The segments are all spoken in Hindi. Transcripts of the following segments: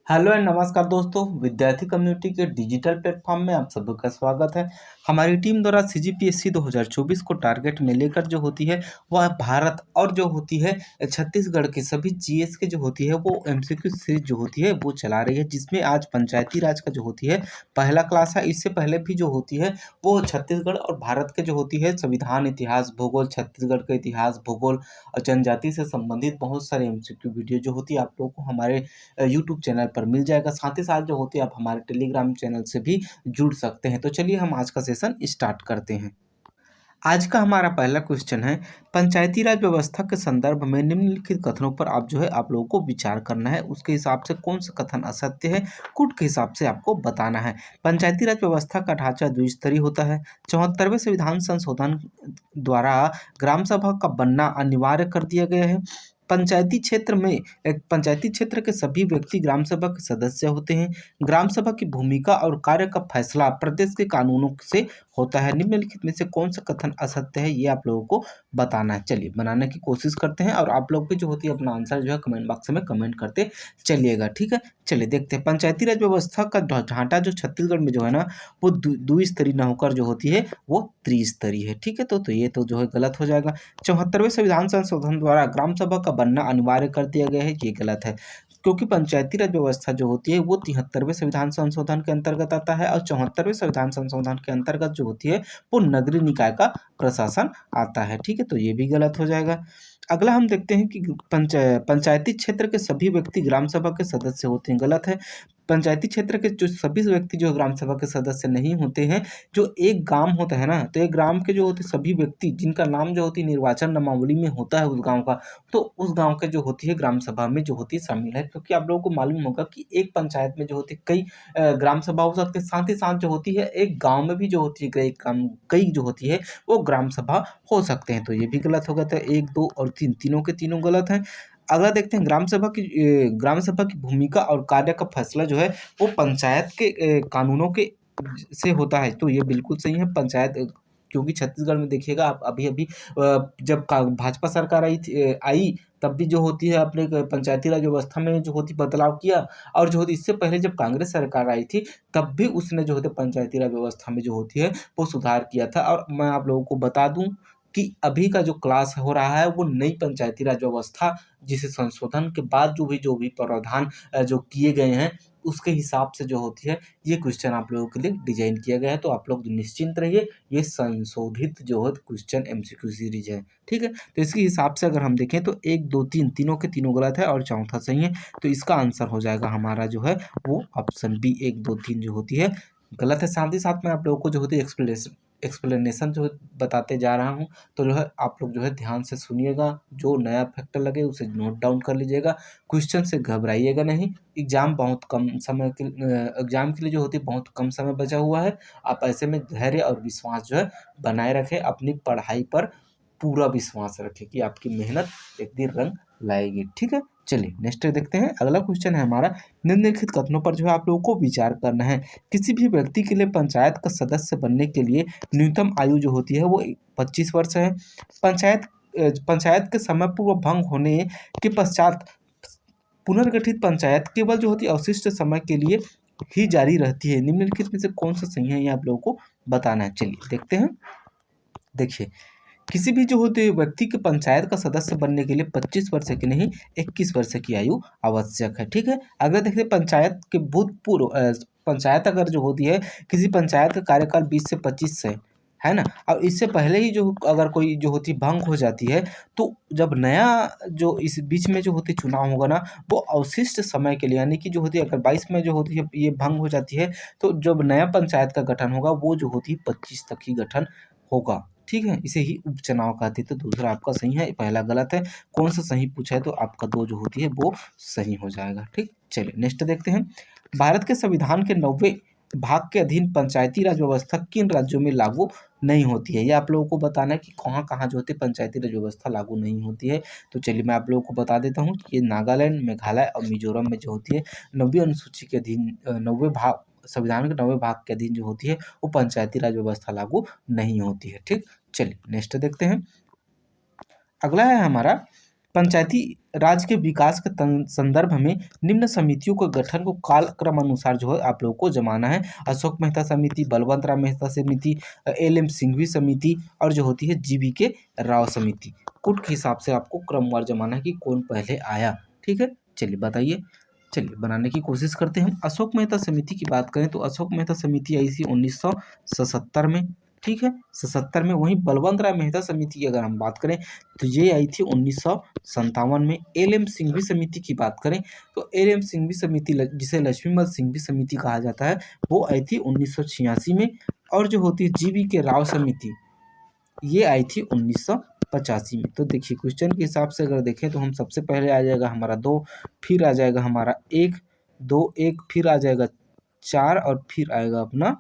हेलो एंड नमस्कार दोस्तों। विद्यार्थी कम्युनिटी के डिजिटल प्लेटफॉर्म में आप सबका स्वागत है। हमारी टीम द्वारा सीजीपीएससी 2024 को टारगेट में लेकर जो होती है वह भारत और जो होती है छत्तीसगढ़ के सभी जीएस के जो होती है वो एमसीक्यू सीरीज जो होती है वो चला रही है, जिसमें आज पंचायती राज का जो होती है पहला क्लास है। इससे पहले भी जो होती है वो छत्तीसगढ़ और भारत के जो होती है संविधान, इतिहास, भूगोल, छत्तीसगढ़ का इतिहास, भूगोल और जनजाति से संबंधित बहुत सारे एमसीक्यू वीडियो जो होती है आप लोगों को हमारे यूट्यूब चैनल पर मिल जाएगा। साथ ही साथ जो होती है आप हमारे टेलीग्राम चैनल से भी जुड़ सकते हैं। तो चलिए हम आज का सेशन स्टार्ट करते हैं। आज का हमारा पहला क्वेश्चन है, पंचायती राज व्यवस्था के संदर्भ में निम्नलिखित कथनों पर आप लोगों को विचार करना है। उसके हिसाब से कौन सा कथन असत्य है, कूट के हिसाब से आपको बताना है। पंचायती राज व्यवस्था का ढांचा द्विस्तरीय होता है। 74वें संविधान संशोधन द्वारा ग्राम सभा का बनना अनिवार्य कर दिया गया है। पंचायती क्षेत्र के सभी व्यक्ति ग्राम सभा के सदस्य होते हैं। ग्राम सभा की भूमिका और कार्य का फैसला प्रदेश के कानूनों से होता है। निम्नलिखित में से कौन सा कथन असत्य है ये आप लोगों को बताना है। चलिए बनाने की कोशिश करते हैं और आप लोग भी जो होती है अपना आंसर जो है कमेंट बॉक्स में कमेंट करते चलिएगा, ठीक है। चलिए देखते हैं। पंचायती राज व्यवस्था का ढांचा जो छत्तीसगढ़ में जो है ना वो द्विस्तरीय न होकर जो होती है वो त्रिस्तरीय है, ठीक है। तो ये तो जो है गलत हो जाएगा। 74वें संविधान संशोधन द्वारा ग्राम सभा का बनना अनिवार्य कर दिया गया है, ये गलत है, क्योंकि पंचायती राज व्यवस्था जो होती है वो 73वें संविधान संशोधन के अंतर्गत आता है और 74वें संविधान संशोधन के अंतर्गत जो होती है वो नगरीय निकाय का प्रशासन आता है, ठीक है। तो ये भी गलत हो जाएगा। अगला हम देखते हैं कि पंचायती क्षेत्र के सभी व्यक्ति ग्राम सभा के सदस्य होते हैं, गलत है। पंचायती क्षेत्र के जो सभी व्यक्ति जो ग्राम सभा के सदस्य नहीं होते हैं। जो एक ग्राम होता है ना, तो एक ग्राम के जो होते सभी व्यक्ति जिनका नाम जो होती है निर्वाचन नामावली में होता है उस गांव का, तो उस गांव के जो होती है ग्राम सभा में जो होती है शामिल है। क्योंकि आप लोगों को मालूम होगा कि एक पंचायत में जो होती है कई ग्राम सभा हो सकती है, साथ ही साथ जो होती है एक गाँव में भी जो होती है कई जो होती है वो ग्राम सभा हो सकते हैं। तो ये भी गलत हो गया था। 1, 2 और 3 तीनों के तीनों गलत हैं। अगला देखते हैं। ग्राम सभा की भूमिका और कार्य का फैसला जो है वो पंचायत के कानूनों के से होता है, तो ये बिल्कुल सही है। क्योंकि छत्तीसगढ़ में देखिएगा आप अभी अभी जब भाजपा सरकार आई तब भी जो होती है अपने पंचायती राज व्यवस्था में जो होती बदलाव किया। और जो होती इससे पहले जब कांग्रेस सरकार आई थी तब भी उसने जो होती पंचायती राज व्यवस्था में जो होती है वो सुधार किया था। और मैं आप लोगों को बता दूं कि अभी का जो क्लास हो रहा है वो नई पंचायती राज व्यवस्था जिसे संशोधन के बाद जो भी प्रावधान जो किए गए हैं उसके हिसाब से जो होती है ये क्वेश्चन आप लोगों के लिए डिजाइन किया गया है। तो आप लोग निश्चिंत रहिए, ये संशोधित जो है क्वेश्चन एमसीक्यू सीरीज है, ठीक है। तो इसके हिसाब से अगर हम देखें तो 1, 2, 3 तीनों के तीनों गलत है और चौथा सही है। तो इसका आंसर हो जाएगा हमारा जो है वो ऑप्शन बी, 1, 2, 3 जो होती है गलत है। साथ ही साथ मैं आप लोगों को जो होती है एक्सप्लेनेशन जो बताते जा रहा हूँ, तो जो है आप लोग जो है ध्यान से सुनिएगा। जो नया फैक्टर लगे उसे नोट डाउन कर लीजिएगा। क्वेश्चन से घबराइएगा नहीं। एग्जाम के लिए जो होती है बहुत कम समय बचा हुआ है। आप ऐसे में धैर्य और विश्वास जो है बनाए रखें। अपनी पढ़ाई पर पूरा विश्वास रखें कि आपकी मेहनत एक दिन रंग लाएगी, ठीक है। चलिए नेक्स्ट देखते हैं। अगला क्वेश्चन है हमारा, निम्नलिखित कथनों पर जो है आप लोगों को विचार करना है। किसी भी व्यक्ति के लिए पंचायत का सदस्य बनने के लिए न्यूनतम आयु जो होती है वो 25 वर्ष है। पंचायत के समय पूर्व भंग होने के पश्चात पुनर्गठित पंचायत केवल जो होती है अवशिष्ट समय के लिए ही जारी रहती है। निम्नलिखित में से कौन सा सही है ये आप लोगों को बताना है। चलिए देखते हैं। देखिए, किसी भी जो होते व्यक्ति के पंचायत का सदस्य बनने के लिए 25 वर्ष की नहीं 21 वर्ष की आयु आवश्यक है, ठीक है। अगर देखिए पंचायत अगर जो होती है किसी पंचायत का कार्यकाल 20 से 25 है ना, और इससे पहले ही जो अगर कोई जो होती भंग हो जाती है तो जब नया जो इस बीच में जो होती चुनाव होगा ना वो अवशिष्ट समय के लिए, यानी कि जो होती है अगर 22 में जो होती है ये भंग हो जाती है तो जब नया पंचायत का गठन होगा वो जो होती है 25 तक ही गठन होगा, ठीक है। इसे ही उपचुनाव कहते हैं। तो दूसरा आपका सही है, पहला गलत है। कौन सा सही पूछा है तो आपका 2 जो होती है वो सही हो जाएगा, ठीक। चलिए नेक्स्ट देखते हैं। भारत के संविधान के 90वें भाग के अधीन पंचायती राज व्यवस्था किन राज्यों में लागू नहीं होती है। ये आप लोगों को बताना है कि कहाँ कहाँ जो होती है पंचायती राज व्यवस्था लागू नहीं होती है। तो चलिए मैं आप लोगों को बता देता हूँ कि ये नागालैंड, मेघालय और मिजोरम में जो होती है 90वीं अनुसूची के अधीन 90वें भाग संविधान के 90वें भाग के अधीन जो होती है वो पंचायती राज व्यवस्था लागू नहीं होती है, ठीक। चलिए नेक्स्ट देखते हैं। अगला है हमारा पंचायती राज के विकास के संदर्भ में निम्न समितियों के गठन को कालक्रम अनुसार जो है आप लोगों को जमाना है। अशोक मेहता समिति, बलवंत राम मेहता समिति, एल एम सिंघवी समिति और जो होती है जीवी के राव समिति। कुट के हिसाब से आपको क्रमवार जमाना है कि कौन पहले आया। ठीक है, चलिए बताइए। चलिए बनाने की कोशिश करते हैं हम। अशोक मेहता समिति की बात करें तो अशोक मेहता समिति आई थी 1977 में। ठीक है, 77 में। वहीं बलवंत राय मेहता समिति की अगर हम बात करें तो ये आई थी 1957 में। एल एम सिंघवी समिति की बात करें तो एल एम सिंघवी समिति जिसे लक्ष्मीमल सिंघवी समिति कहा जाता है, वो आई थी 1986 में। और जो होती है जीवी के राव समिति, ये आई थी 1985 में। तो देखिए क्वेश्चन के हिसाब से अगर देखें तो हम सबसे पहले आ जाएगा हमारा 2, फिर आ जाएगा हमारा 1, 2, 1, फिर आ जाएगा 4 और फिर आएगा अपना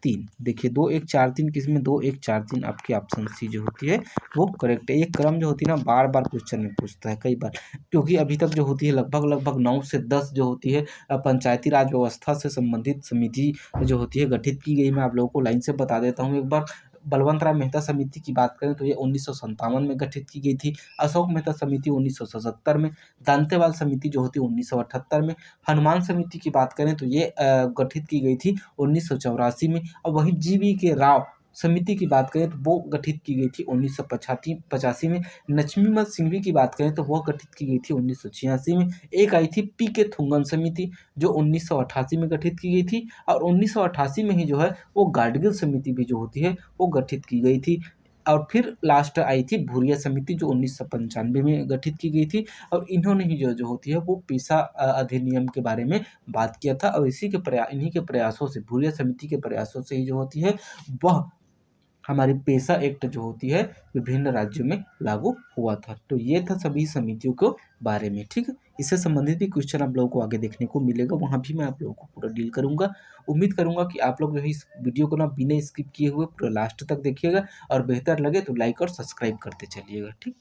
3। देखिए 2, 1, 4, 3 किसमें 2, 1, 4, 3 आपकी ऑप्शन सी जो होती है वो करेक्ट है। ये क्रम जो होती है ना बार बार क्वेश्चन में पूछता है कई बार, क्योंकि अभी तक जो होती है लगभग 9 से 10 जो होती है पंचायती राज व्यवस्था से संबंधित समिति जो होती है गठित की गई। मैं आप लोगों को लाइन से बता देता हूँ एक बार। बलवंत राय मेहता समिति की बात करें तो ये 1957 में गठित की गई थी। अशोक मेहता समिति 1977 में। दांतेवाल समिति जो होती है 1978 में। हनुमान समिति की बात करें तो ये गठित की गई थी 1984 में। और वहीं जीवी के राव समिति की बात करें तो वो गठित की गई थी 1985 में। लक्ष्मीमल सिंघवी की बात करें तो वह गठित की गई थी 1986 में। एक आई थी पी के थुंगन समिति जो 1988 में गठित की गई थी। और 1988 में ही जो है वो गाडगिल समिति भी जो होती है वो गठित की गई थी। और फिर लास्ट आई थी भूरिया समिति जो 1995 में गठित की गई थी। और इन्होंने ही जो होती है वो पेशा अधिनियम के बारे में बात किया था। और इन्हीं के प्रयासों से, भूरिया समिति के प्रयासों से ही जो होती है वह हमारी पेशा एक्ट जो होती है विभिन्न राज्यों में लागू हुआ था। तो ये था सभी समितियों के बारे में। ठीक है, इससे संबंधित भी क्वेश्चन आप लोगों को आगे देखने को मिलेगा, वहाँ भी मैं आप लोगों को पूरा डील करूंगा। उम्मीद करूंगा कि आप लोग जो है इस वीडियो को ना बिना स्किप किए हुए पूरा लास्ट तक देखिएगा, और बेहतर लगे तो लाइक और सब्सक्राइब करते चलिएगा। ठीक,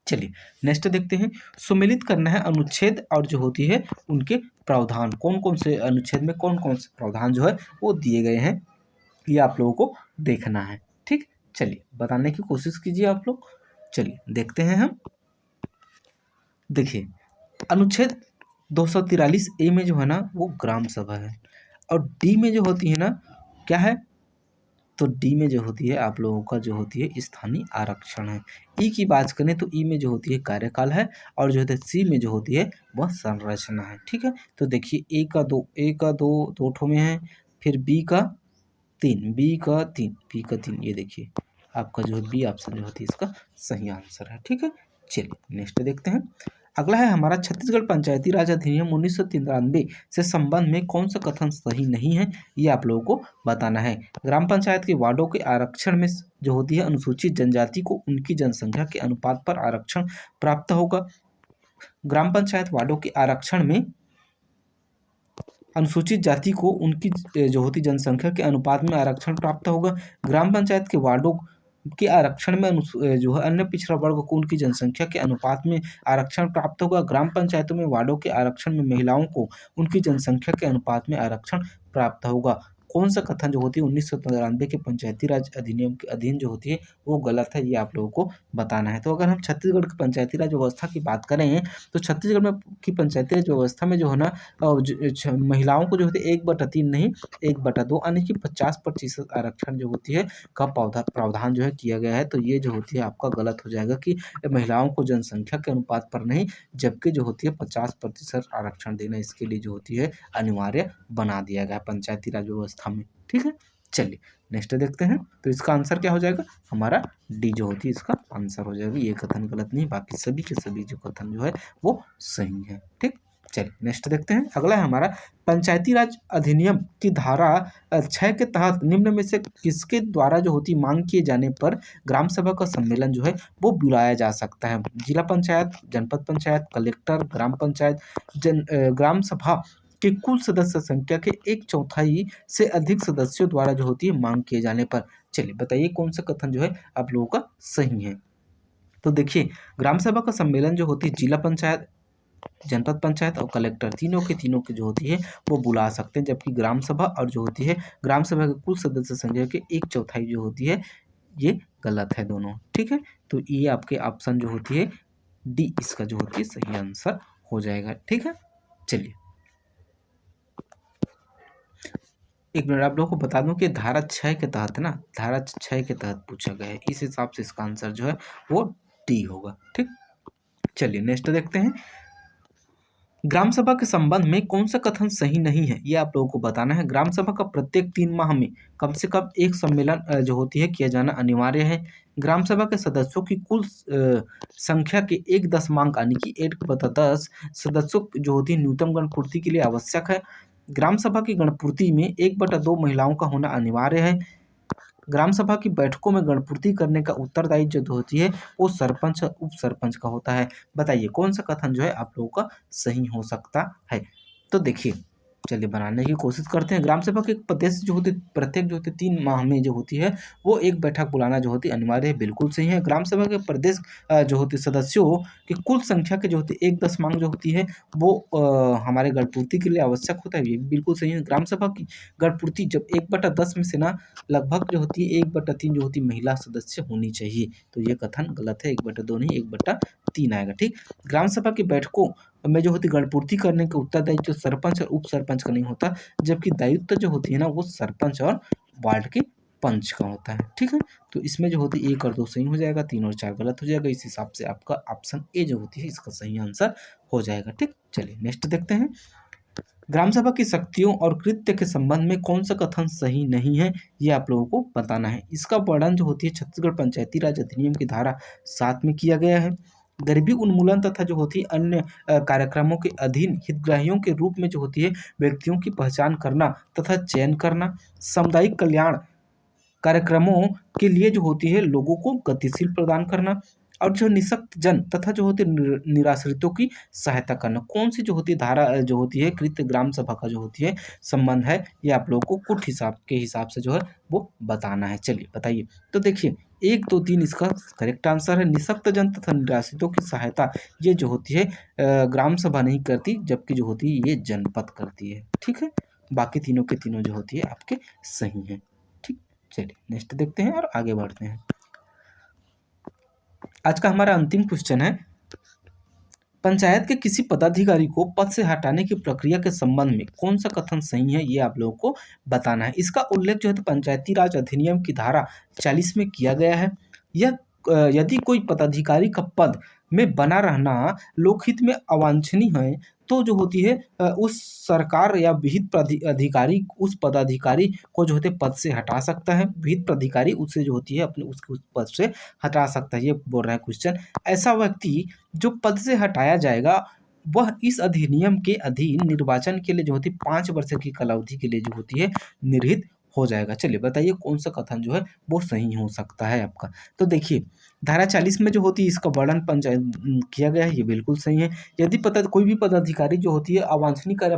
चलिए नेक्स्ट देखते हैं। सुमेलित करना है अनुच्छेद और जो होती है उनके प्रावधान, कौन कौन से अनुच्छेद में कौन कौन से प्रावधान जो है वो दिए गए हैं, ये आप लोगों को देखना है। ठीक, चलिए बताने की कोशिश कीजिए आप लोग। चलिए देखते हैं हम। देखिए अनुच्छेद 243 ए में जो है ना वो ग्राम सभा है, और डी में जो होती है ना क्या है, तो डी में जो होती है आप लोगों का जो होती है स्थानीय आरक्षण है। ई की बात करें तो ई में जो होती है कार्यकाल है, और जो होता है सी में जो होती है वह संरचना है। ठीक है, तो देखिए ए का दो ठो में है, फिर बी का 3, बी का 3, ये देखिए आपका जो है बी ऑप्शन जो होती है इसका सही आंसर है। ठीक है, चलिए नेक्स्ट देखते हैं। अगला है हमारा छत्तीसगढ़ पंचायती राज अधिनियम 1993 से संबंध में कौन सा कथन सही नहीं है, ये आप लोगों को बताना है। ग्राम पंचायत के वार्डों के आरक्षण में जो होती है अनुसूचित जनजाति को उनकी जनसंख्या के अनुपात पर आरक्षण प्राप्त होगा। ग्राम पंचायत वार्डों के आरक्षण में अनुसूचित जाति को उनकी जो होती जनसंख्या के अनुपात में आरक्षण प्राप्त होगा। ग्राम पंचायत के वार्डों के आरक्षण में जो है अन्य पिछड़ा वर्ग को उनकी जनसंख्या के अनुपात में आरक्षण प्राप्त होगा। ग्राम पंचायतों में वार्डों के आरक्षण में महिलाओं को उनकी जनसंख्या के अनुपात में आरक्षण प्राप्त होगा। कौन सा कथन जो होती है 1993 के पंचायती राज अधिनियम के अधीन जो होती है वो गलत है, ये आप लोगों को बताना है। तो अगर हम छत्तीसगढ़ की पंचायती राज व्यवस्था की बात करें तो छत्तीसगढ़ में की पंचायती राज व्यवस्था में जो है ना महिलाओं को जो होती है 1/3 नहीं 1/2 यानी कि 50% आरक्षण जो होती है का प्रावधान जो है किया गया है। तो ये जो होती है आपका गलत हो जाएगा कि महिलाओं को जनसंख्या के अनुपात पर नहीं, जबकि जो होती है 50% आरक्षण देना इसके लिए जो होती है अनिवार्य बना दिया गया पंचायती राज व्यवस्था में। ठीक है, चलिए नेक्स्ट देखते हैं। तो इसका आंसर क्या हो जाएगा, हमारा डी जो होती है इसका आंसर हो जाएगा। ये कथन गलत नहीं, बाकी सभी के सभी जो कथन जो है वो सही है। ठीक, चलिए नेक्स्ट देखते हैं। अगला है हमारा पंचायती राज अधिनियम की धारा 6 के तहत निम्न में से किसके द्वारा जो होती मांग किए जाने पर ग्राम सभा का सम्मेलन जो है वो बुलाया जा सकता है। जिला पंचायत, जनपद पंचायत, कलेक्टर, ग्राम पंचायत, ग्राम सभा के कुल सदस्य संख्या के 1/4 से अधिक सदस्यों द्वारा जो होती है मांग किए जाने पर। चलिए बताइए कौन सा कथन जो है आप लोगों का सही है। तो देखिए ग्राम सभा का सम्मेलन जो होती है जिला पंचायत, जनपद पंचायत और कलेक्टर तीनों की जो होती है वो बुला सकते हैं, जबकि ग्राम सभा और जो होती है ग्राम सभा के कुल सदस्य संख्या के 1/4 जो होती है ये गलत है दोनों। ठीक है, तो ये आपके ऑप्शन जो होती है डी इसका जो होती है सही आंसर हो जाएगा। ठीक है, चलिए एक मिनट आप लोगों को बता दूं कि धारा 6 के तहत ना, धारा 6 के तहत पूछा गया है, इस हिसाब से इसका आंसर जो है वो डी होगा। ठीक, चलिए नेक्स्ट देखते हैं। ग्राम सभा के संबंध में कौन सा कथन सही नहीं है, ये आप लोगों को बताना है। ग्राम सभा का प्रत्येक 3 माह में कम से कम एक सम्मेलन जो होती है किया जाना अनिवार्य है। ग्राम सभा के सदस्यों की कुल संख्या के 1/10 यानी कि 8/10 सदस्यों जो होती है न्यूनतम गणपूर्ति के लिए आवश्यक है। ग्राम सभा की गणपूर्ति में 1/2 महिलाओं का होना अनिवार्य है। ग्राम सभा की बैठकों में गणपूर्ति करने का उत्तरदायित्व जो होती है वो सरपंच और उप सरपंच का होता है। बताइए कौन सा कथन जो है आप लोगों का सही हो सकता है। तो देखिए चलिए बनाने की कोशिश करते हैं। ग्राम सभा के सदस्य जो होते प्रत्येक जो होते 3 माह में जो होती है वो एक बैठक बुलाना जो होती है अनिवार्य है, बिल्कुल सही है। ग्राम सभा के प्रदेश जो होते सदस्यों की कुल संख्या के जो होती है 1/10 जो होती है वो हमारे गणपूर्ति के लिए आवश्यक होता है, ये भी बिल्कुल सही है। ग्राम सभा की गणपूर्ति जब 1/10 में से ना लगभग जो होती है 1/3 जो होती है महिला सदस्य होनी चाहिए, तो ये कथन गलत है। 1/2 नहीं 1/3 आएगा। ठीक, ग्राम सभा की बैठकों में जो होती गणपूर्ति करने का उत्तरदायित्व जो सरपंच और उप सरपंच का नहीं होता, जबकि दायित्व जो होती है ना वो सरपंच और वार्ड के पंच का होता है। ठीक है, तो इसमें जो होती है 1 और 2 सही हो जाएगा, 3 और 4 गलत हो जाएगा। इस हिसाब से आपका ऑप्शन ए जो होती है इसका सही आंसर हो जाएगा। ठीक, चलिए नेक्स्ट देखते हैं। ग्राम सभा की शक्तियों और कृत्य के संबंध में कौन सा कथन सही नहीं है, ये आप लोगों को बताना है। इसका वर्णन जो होती है छत्तीसगढ़ पंचायती राज अधिनियम की धारा 7 में किया गया है। गरीबी उन्मूलन तथा जो होती है अन्य कार्यक्रमों के अधीन हितग्राहियों के रूप में जो होती है व्यक्तियों की पहचान करना तथा चयन करना, सामुदायिक कल्याण कार्यक्रमों के लिए जो होती है लोगों को गतिशील प्रदान करना, और जो निःशक्त जन तथा जो होते निराश्रितों की सहायता करना। कौन सी जो होती है धारा जो होती है कृत्य ग्राम सभा का जो होती है संबंध है, ये आप लोगों को कुछ हिसाब से जो है वो बताना है। चलिए बताइए। तो देखिए 1, 2, 3 इसका करेक्ट आंसर है। निःशक्त जन तथा निराश्रितों की सहायता ये जो होती है ग्राम सभा नहीं करती, जबकि जो होती है ये जनपद करती है। ठीक है, बाकी तीनों के तीनों जो होती है आपके सही हैं। ठीक, चलिए नेक्स्ट देखते हैं और आगे बढ़ते हैं। आज का हमारा अंतिम क्वेश्चन है, पंचायत के किसी पदाधिकारी को पद से हटाने की प्रक्रिया के संबंध में कौन सा कथन सही है, ये आप लोगों को बताना है। इसका उल्लेख जो है तो पंचायती राज अधिनियम की धारा 40 में किया गया है। यह यदि कोई पदाधिकारी का पद में बना रहना लोकहित में अवांछनीय है तो जो होती है उस सरकार या विहित अधिकारी उस पदाधिकारी को जो होते है पद से हटा सकता है। विहित प्राधिकारी उससे जो होती है अपने उसके उस पद से हटा सकता है, ये बोल रहा है क्वेश्चन। ऐसा व्यक्ति जो पद से हटाया जाएगा वह इस अधिनियम के अधीन निर्वाचन के लिए जो होती है 5 वर्ष की कालावधि के लिए जो होती है निर्हित हो जाएगा। चलिए बताइए कौन सा कथन जो है वो सही हो सकता है आपका। तो देखिए धारा 40 में जो होती है इसका वर्णन पंचायत किया गया है, ये बिल्कुल सही है। यदि कोई भी पदाधिकारी जो होती है अवांछनीय कार्य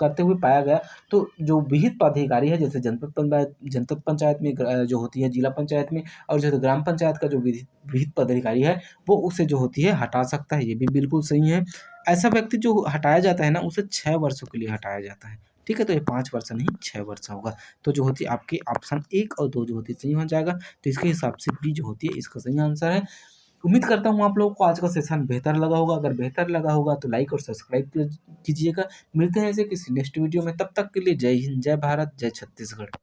करते हुए पाया गया तो जो विहित पदाधिकारी है जैसे जनपद पंचायत में जो होती है जिला पंचायत में, और जो ग्राम पंचायत का जो विहित पदाधिकारी है वो उसे जो होती है हटा सकता है, ये भी बिल्कुल सही है। ऐसा व्यक्ति जो हटाया जाता है ना उसे 6 वर्षों के लिए हटाया जाता है। ठीक है, तो ये 5 वर्ष नहीं 6 वर्ष होगा। तो जो होती है आपके ऑप्शन 1 और 2 जो होती है सही हो जाएगा। तो इसके हिसाब से बी जो होती है इसका सही आंसर है। उम्मीद करता हूँ आप लोगों को आज का सेशन बेहतर लगा होगा। अगर बेहतर लगा होगा तो लाइक और सब्सक्राइब कीजिएगा। मिलते हैं ऐसे किसी नेक्स्ट वीडियो में, तब तक के लिए जय हिंद, जय भारत, जय छत्तीसगढ़।